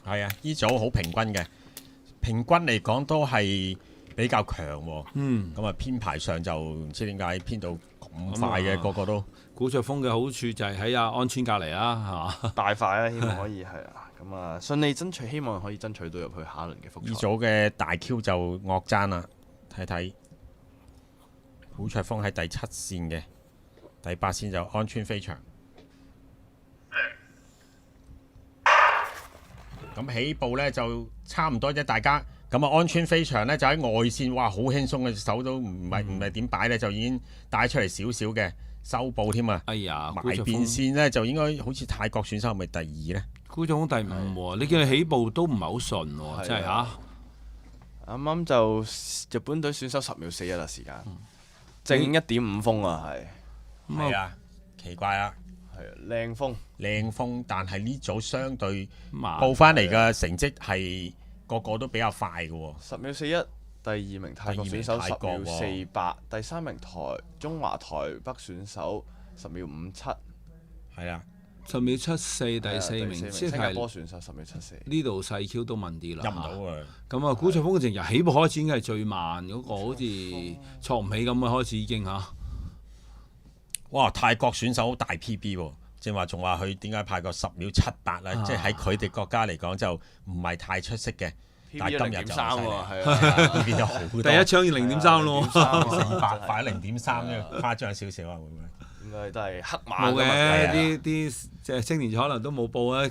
係啊，呢組好平均嘅，平均嚟講都係比較強喎。咁啊編排上就唔知點解編到咁快嘅，個個都。古卓峰嘅好處就係喺阿安川隔離啦，係嘛？大快啦，希望可以係啊，咁啊順利爭取，希望可以爭取到入去下一輪嘅復賽。呢組嘅大 Q 就惡爭啦，睇睇古卓峰喺第7線嘅，第8線就安川飛翔。咁起步呢就差唔多啫，大家咁啊安川飛翔呢就喺外線，哇好輕鬆嘅手都唔係點擺呢，就已經帶出嚟少少嘅收步添啊！哎呀，埋邊線呢就應該好似泰國選手係咪第2呢？古卓峰第5喎，你見佢起步都唔係好順喎，真係嚇。啱啱就日本隊選手10秒41啦，時間正1.5風啊，係。係啊，奇怪啊！係靚風，靚風，但係呢組相對報翻嚟嘅成績係個個都比較快嘅喎。10秒41，第2名泰國選手10秒48，第3名中華台北選手10秒57，係啊，10秒74第4名，新加坡選手10秒74。呢度細 Q 都問啲啦，入唔到啊！咁啊，古卓峰嘅由起步開始已經係最慢嗰個，好似錯唔起咁嘅開始已經嚇。哇！泰國選手好大 PB 喎，正話仲話佢點解派個10秒78啦？即係喺佢哋國家嚟講就唔係太出色嘅，但係今日就0.3喎，呢邊就好多。第一槍要0.3咯，400快0.3啫，誇張少少啊，會唔會？應該都係黑馬冇嘅，啲即係青年可能都冇報啊。